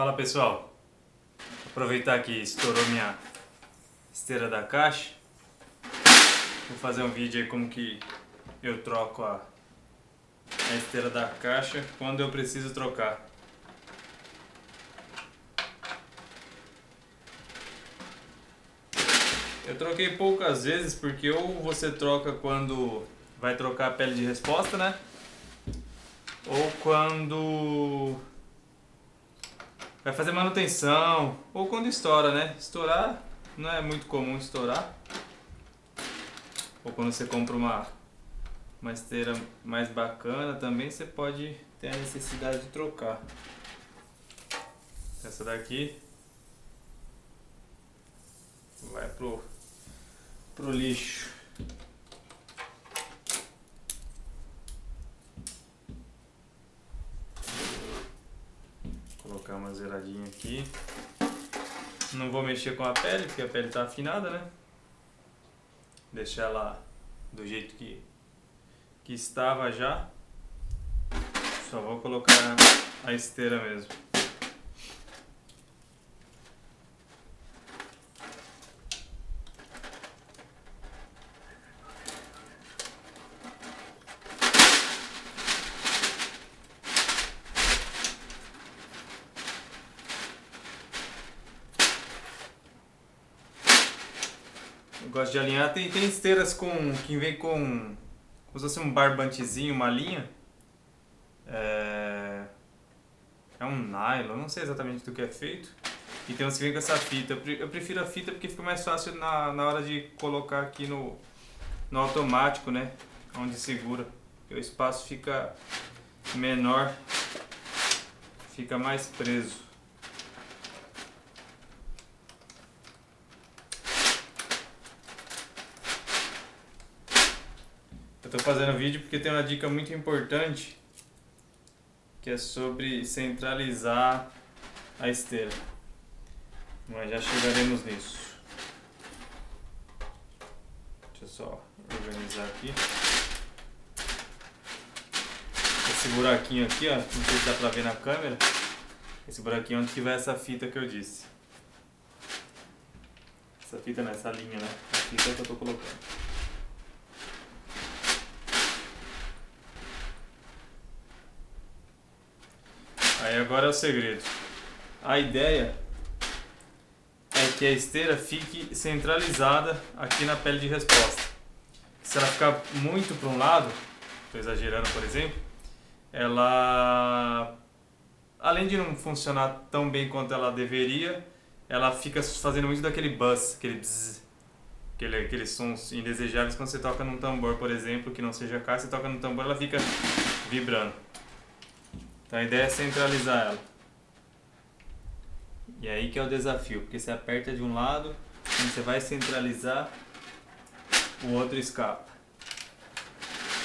Fala pessoal, aproveitar que estourou minha esteira da caixa, vou fazer um vídeo aí como que eu troco a esteira da caixa quando eu preciso trocar. Eu troquei poucas vezes porque ou você troca quando vai trocar a pele de resposta, né? Ou quando vai fazer manutenção, ou quando estoura, né? Estourar não é muito comum estourar. Ou quando você compra uma esteira mais bacana também, você pode ter a necessidade de trocar. Essa daqui vai pro lixo. Vou colocar uma zeradinha aqui. Não vou mexer com a pele, porque a pele está afinada, né? Deixar ela do jeito que estava já. Só vou colocar a esteira mesmo. Eu gosto de alinhar. Tem esteiras que vem com como se fosse um barbantezinho, uma linha. É um nylon, não sei exatamente do que é feito. E tem uns que vem com essa fita. Eu prefiro a fita porque fica mais fácil na hora de colocar aqui no automático, né? Onde segura. Porque o espaço fica menor, fica mais preso. Eu estou fazendo vídeo porque tem uma dica muito importante, que é sobre centralizar a esteira. Mas já chegaremos nisso. Deixa eu só organizar aqui. Esse buraquinho aqui, ó, não sei se dá pra ver na câmera. Esse buraquinho é onde que vai essa fita que eu disse. Essa fita nessa linha, né? A fita que eu tô colocando. Aí agora é o segredo. A ideia é que a esteira fique centralizada aqui na pele de resposta. Se ela ficar muito para um lado, estou exagerando por exemplo, ela, além de não funcionar tão bem quanto ela deveria, ela fica fazendo muito daquele buzz, aquele bzz, aqueles sons indesejáveis quando você toca num tambor, por exemplo, que não seja caixa, você toca num tambor, ela fica vibrando. Então a ideia é centralizar ela. E aí que é o desafio, porque você aperta de um lado, quando você vai centralizar, o outro escapa.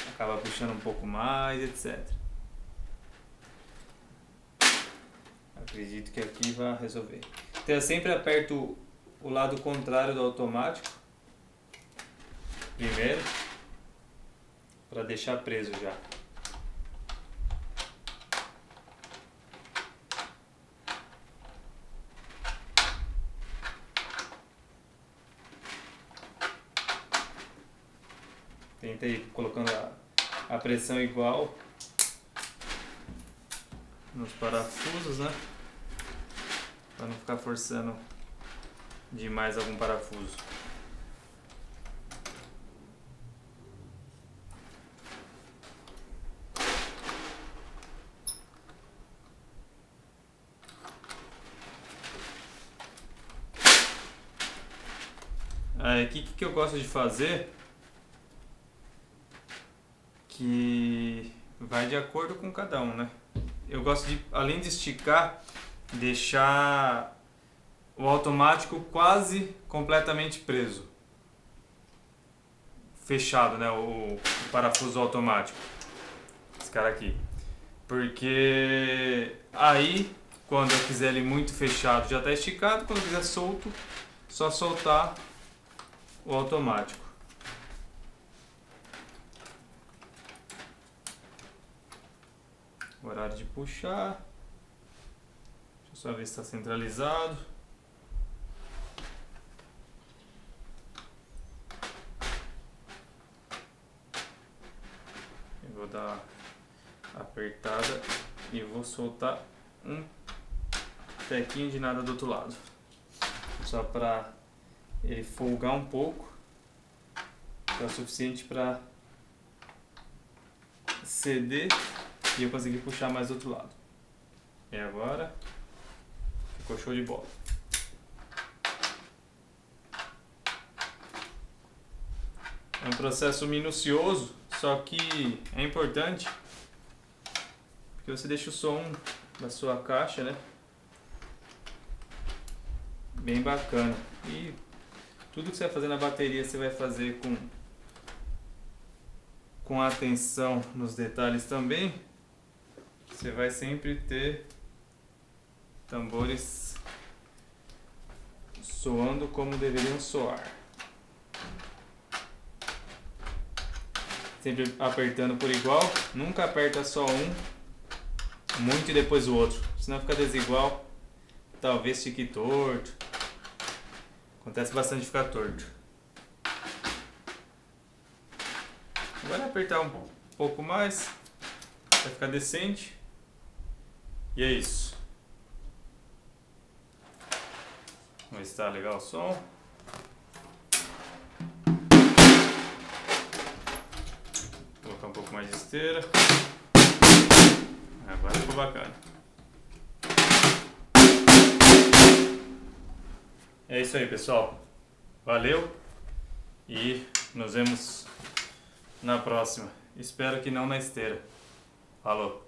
Acaba puxando um pouco mais, etc. Acredito que aqui vai resolver. Então eu sempre aperto o lado contrário do automático, primeiro, para deixar preso já. Tenta ir colocando a pressão igual nos parafusos, né? Para não ficar forçando demais algum parafuso. Aí, o que eu gosto de fazer, que vai de acordo com cada um, né? Eu gosto de, além de esticar, deixar o automático quase completamente preso. Fechado, né? O parafuso automático. Esse cara aqui. Porque aí, quando eu quiser ele muito fechado, já está esticado. Quando eu quiser solto, só soltar o automático. Horário de puxar. Deixa Só ver se está centralizado. Eu vou dar uma apertada e vou soltar um tequinho de nada do outro lado. Só para ele folgar um pouco. É o suficiente para ceder e eu conseguir puxar mais do outro lado. E agora ficou show de bola. É um processo minucioso, só que é importante porque você deixa o som da sua caixa, né, bem bacana. E tudo que você vai fazer na bateria você vai fazer com atenção nos detalhes também. Você vai sempre ter tambores soando como deveriam soar. Sempre apertando por igual, nunca aperta só um muito e depois o outro, senão fica desigual, talvez fique torto. Acontece bastante de ficar torto. Agora apertar um pouco mais, vai ficar decente. E é isso. Vamos ver se tá legal o som. Vou colocar um pouco mais de esteira. Agora ficou bacana. É isso aí, pessoal. Valeu e nos vemos na próxima. Espero que não na esteira. Falou!